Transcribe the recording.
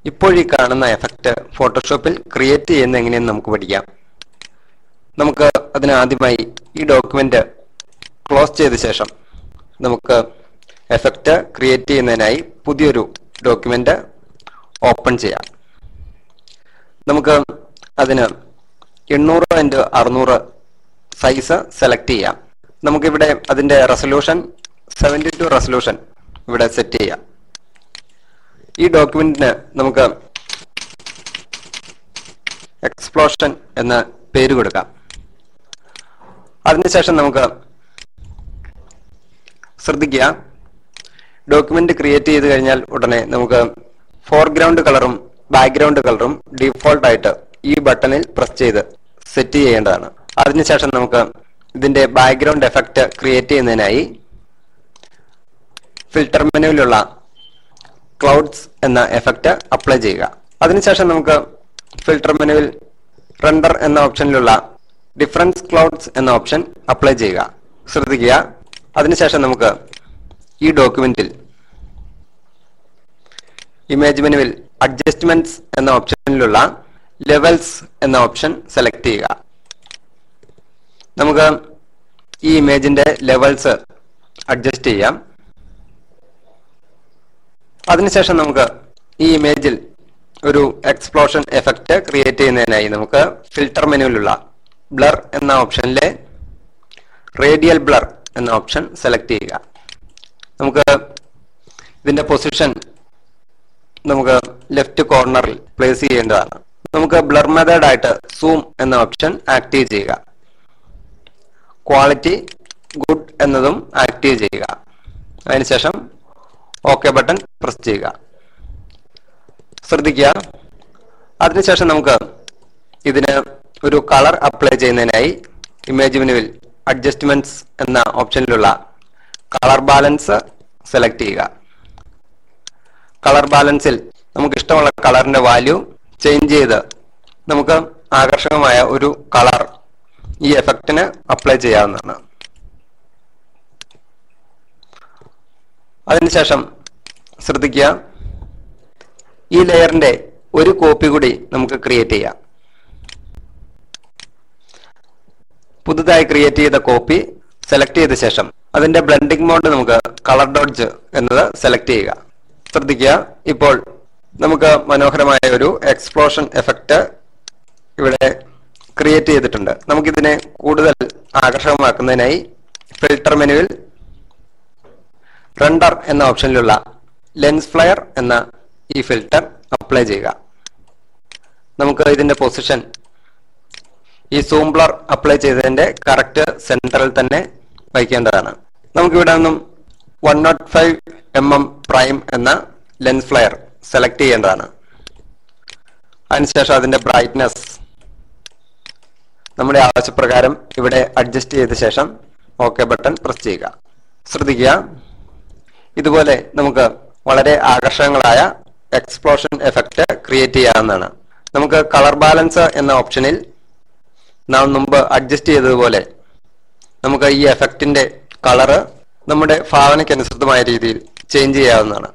ഇപ്പോൾ ഈ കാണുന്ന എഫക്റ്റ് ഫോട്ടോഷോപ്പിൽ ക്രിയേറ്റ് ചെയ്യുന്ന എങ്ങനെയെന്ന് നമുക്ക് പഠിക്കാം. നമുക്ക് അതിന് ആദ്യമായി ഈ ഡോക്യുമെന്റ് ക്ലോസ് ചെയ്ത ശേഷം നമുക്ക് എഫക്റ്റ് ക്രിയേറ്റ് ചെയ്യുന്നതിനായി പുതിയൊരു ഡോക്യുമെന്റ് ഓപ്പൺ ചെയ്യാം. നമുക്ക് അതിന് 800x600 സൈസ് സെലക്ട് ചെയ്യാം. നമുക്കിവിടെ അതിന്റെ റെസൊല്യൂഷൻ 72 റെസൊല്യൂഷൻ ഇവിടെ സെറ്റ് ചെയ്യാം. ഈ ഡോക്യുമെന്റിന് നമുക്ക് എക്സ്പ്ലോഷൻ എന്ന പേര് കൊടുക്കാം. അതിനുശേഷം നമുക്ക് ശ്രദ്ധിക്കുക, ഡോക്യുമെന്റ് ക്രിയേറ്റ് ചെയ്ത് കഴിഞ്ഞാൽ ഉടനെ നമുക്ക് ഫോർഗ്രൗണ്ട് കളറും ബാക്ക്ഗ്രൗണ്ട് കളറും ഡിഫോൾട്ട് ആയിട്ട് ഈ ബട്ടണിൽ പ്രസ് ചെയ്ത് സെറ്റ് ചെയ്യേണ്ടതാണ്. അതിനുശേഷം നമുക്ക് ഇതിന്റെ ബാക്ക്ഗ്രൗണ്ട് എഫക്റ്റ് ക്രിയേറ്റ് ചെയ്യുന്നതിനായി ഫിൽട്ടർ മെനുവിലുള്ള ക്ലൗഡ്സ് എന്ന എഫക്റ്റ് അപ്ലൈ ചെയ്യുക. അതിനുശേഷം നമുക്ക് ഫിൽട്ടർ മെനുവിൽ റെൻഡർ എന്ന ഓപ്ഷനിലുള്ള ഡിഫറൻസ് ക്ലൗഡ്സ് എന്ന ഓപ്ഷൻ അപ്ലൈ ചെയ്യുക. ശ്രദ്ധിക്കുക, അതിനുശേഷം നമുക്ക് ഈ ഡോക്യുമെന്റിൽ ഇമേജ് മെനുവിൽ അഡ്ജസ്റ്റ്മെന്റ്സ് എന്ന ഓപ്ഷനിലുള്ള ലെവൽസ് എന്ന ഓപ്ഷൻ സെലക്ട് ചെയ്യുക. നമുക്ക് ഈ ഇമേജിന്റെ ലെവൽസ് അഡ്ജസ്റ്റ് ചെയ്യാം. അതിനുശേഷം നമുക്ക് ഈ ഇമേജിൽ ഒരു എക്സ്പ്ലോഷൻ എഫക്റ്റ് ക്രിയേറ്റ് ചെയ്യുന്നതിനായി നമുക്ക് ഫിൽട്ടർ മെനുവിലുള്ള ബ്ലർ എന്ന ഓപ്ഷനിലെ റേഡിയൽ ബ്ലർ എന്ന ഓപ്ഷൻ സെലക്ട് ചെയ്യുക. നമുക്ക് ഇതിന്റെ പൊസിഷൻ നമുക്ക് ലെഫ്റ്റ് കോർണറിൽ പ്ലേസ് ചെയ്യേണ്ടതാണ്. നമുക്ക് ബ്ലർ മെത്തേഡ് ആയിട്ട് സൂം എന്ന ഓപ്ഷൻ ആക്റ്റീവ് ചെയ്യുക. ക്വാളിറ്റി ഗുഡ് എന്നതും ആക്റ്റീവ് ചെയ്യുക. അതിനുശേഷം ഓക്കെ ബട്ടൺ പ്രസ് ചെയ്യുക. ശ്രദ്ധിക്കുക, അതിനുശേഷം നമുക്ക് ഇതിന് ഒരു കളർ അപ്ലൈ ചെയ്യുന്നതിനായി ഇമേജ് മെനുവിൽ അഡ്ജസ്റ്റ്മെന്റ്സ് എന്ന ഓപ്ഷനിലുള്ള കളർ ബാലൻസ് സെലക്ട് ചെയ്യുക. കളർ ബാലൻസിൽ നമുക്ക് ഇഷ്ടമുള്ള കളറിന്റെ വാല്യൂ ചേഞ്ച് ചെയ്ത് നമുക്ക് ആകർഷകമായ ഒരു കളർ ഈ എഫക്റ്റിന് അപ്ലൈ ചെയ്യാവുന്നതാണ്. അതിനുശേഷം ശ്രദ്ധിക്കുക, ഈ ലെയറിന്റെ ഒരു കോപ്പി കൂടി നമുക്ക് ക്രിയേറ്റ് ചെയ്യാം. പുതുതായി ക്രിയേറ്റ് ചെയ്ത കോപ്പി സെലക്ട് ചെയ്ത ശേഷം അതിന്റെ ബ്ലെൻഡിംഗ് മോഡ് നമുക്ക് കളർ ഡോഡ്ജ് എന്നത് സെലക്ട് ചെയ്യുക. ശ്രദ്ധിക്കുക, ഇപ്പോൾ നമുക്ക് മനോഹരമായ ഒരു എക്സ്പ്ലോഷൻ എഫക്റ്റ് ഇവിടെ ക്രിയേറ്റ് ചെയ്തിട്ടുണ്ട്. നമുക്കിതിനെ കൂടുതൽ ആകർഷകമാക്കുന്നതിനായി ഫിൽട്ടർ മെനുവിൽ റെൻഡർ എന്ന ഓപ്ഷനിലുള്ള ലെൻസ് ഫ്ലയർ എന്ന ഈ ഫിൽട്ടർ അപ്ലൈ ചെയ്യുക. നമുക്ക് ഇതിന്റെ പൊസിഷൻ ഈ സൂം ബ്ലർ അപ്ലൈ ചെയ്തതിന്റെ കറക്റ്റ് സെന്ററിൽ തന്നെ വയ്ക്കേണ്ടതാണ്. നമുക്കിവിടെ നിന്നും 105 mm പ്രൈം എന്ന ലെൻസ് ഫ്ലയർ സെലക്ട് ചെയ്യേണ്ടതാണ്. അതിനുശേഷം അതിന്റെ ബ്രൈറ്റ്നെസ് നമ്മുടെ ആവശ്യപ്രകാരം ഇവിടെ അഡ്ജസ്റ്റ് ചെയ്ത ശേഷം ഓക്കെ ബട്ടൺ പ്രസ് ചെയ്യുക. ശ്രദ്ധിക്കുക, ഇതുപോലെ നമുക്ക് വളരെ ആകർഷകങ്ങളായ എക്സ്പ്ലോഷൻ എഫക്റ്റ് ക്രിയേറ്റ് ചെയ്യാവുന്നതാണ്. നമുക്ക് കളർ ബാലൻസ് എന്ന ഓപ്ഷനിൽ നാം മുമ്പ് അഡ്ജസ്റ്റ് ചെയ്തതുപോലെ നമുക്ക് ഈ എഫക്റ്റിന്റെ കളറ് നമ്മുടെ ഭാവനയ്ക്കനുസൃതമായ രീതിയിൽ ചേഞ്ച് ചെയ്യാവുന്നതാണ്.